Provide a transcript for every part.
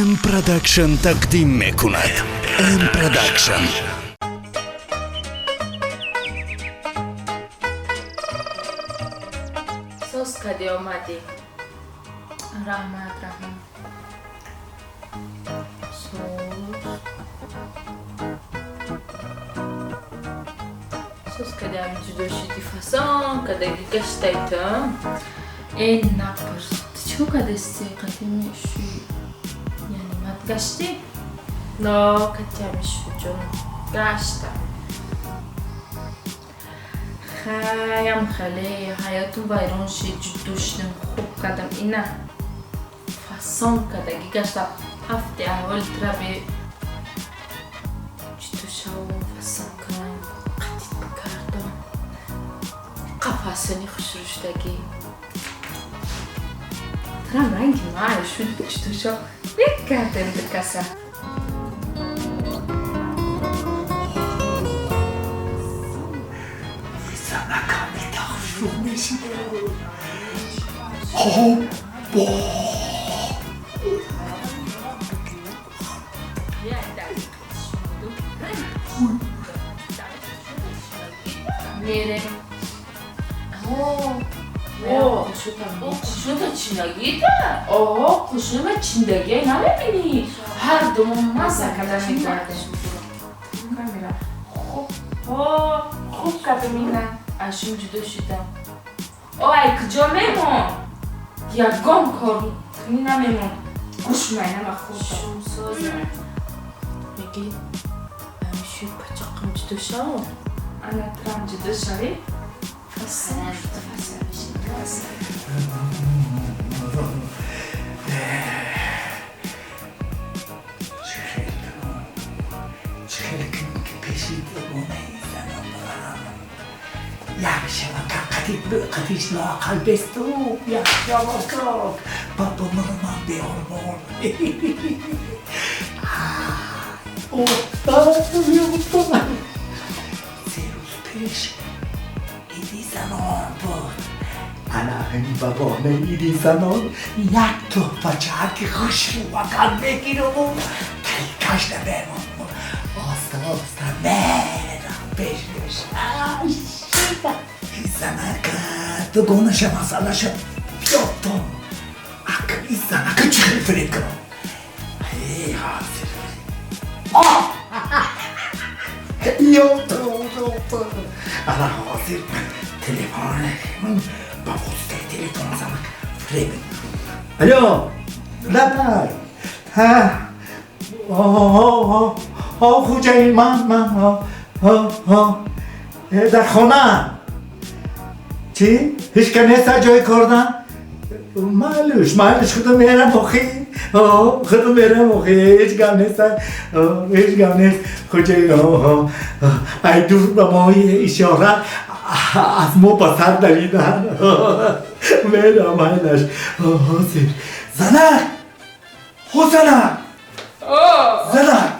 ام پروداکشن تقدیم میکند. ام پروداکشن. سوس کدی آمدی؟ رحمت سوس کدی هم جدا شدی فسان کدی گشتیتم این نپرس چو کدستی قدیمی شوی یعنی مد گشتی؟ نه کدیمی شو جون گشتم خیام خیلی حیاتو ویران شد جدو شدم خوب کردم اینه فسان کدگی گشتم هفته اول ترابی جدو شو فسان کنم قدید بکردم قفاسنی خوش روشتگی ترام رنگی معی شد جدو شو یک کردم بکسه میره قشون چینگی ده؟ قشون چیندگی نمیبینی؟ هر دوم مزه کردن میکرده خوب کردم اینه اشون جدا شدم ای کجا میمون؟ یکم کار نمیمون گوش مینم خوب شون سازم میگی همیشه پچاقم جدا شو انا ترام جدا شوی؟ فسن چخیلی کنی که پیشید بگونه زنم یک شما قدیش لاقل بستو یک شما کاک بابا مرمان بیارمون افتاد 3 روز پیش ایدی زنان بود انا همین بابا ایدی زنان یک تحفه چهر که خوش رو وقت بگیرم و تلکش نبیرم آستا میرم پیشش زنکه تو گونش مسئله شد بیاتم اکلی زنکه چی فرید کنم ای حاضر یوتو انا حاضر تلفن من با واسطه تلفن زنک فرید الو لبر ها خوجه من در خانه چی؟ هیچ که نیست جای کردن؟ معلوش خودم میرم خودم میرم هیچ گم نیست خوجه ای دور به مای اشاره از ما بسر دویدن میرم هیلش زنک زنک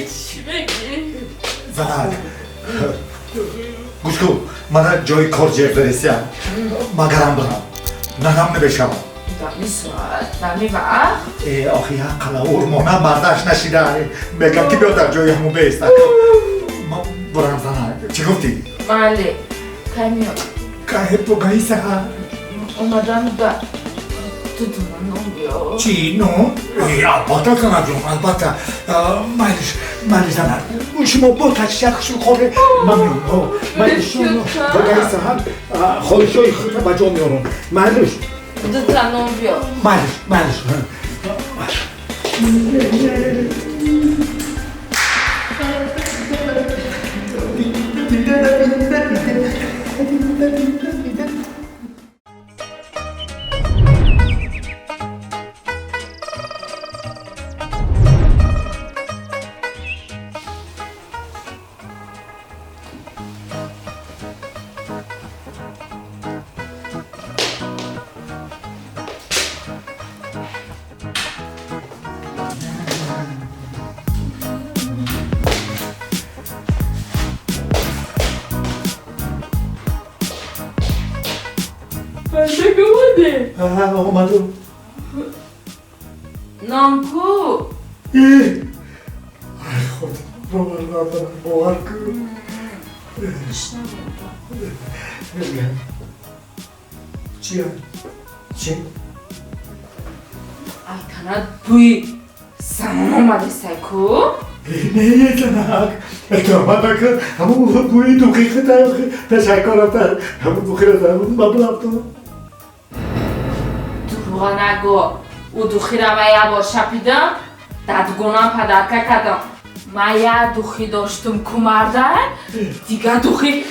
چی بگی؟ زنک گوش کن من جای کار فرستیم مگرم برم ننم نبشم نمی وقت؟ آخی حقلا ارمانه برداشت نشیده میگم که بیا در جای همون بیست برم زنک چی گفتی؟ بله کمیو که بگایی سهر اومدم با تو نون بیا چی نون؟ البته کنم جون البته مالیش زنک شما با کچک شو خوره ممنون مالیشون بگایی سهر خودشوی خود بجا میارم مالیش دو تا نون بیا مالیش بنده که بوده اومدم نه فسان کو ای خود باور کن بگم چی؟ айтана буи самон омаде сайку نه یه جنک اتمام نکن همون بوی دقیقه تشکرات همون بخیره همون مبلغ дуруға нагу у духира ма я бор шапидам дадгонам падарка кардам ма я духи доштум кумарда дига духи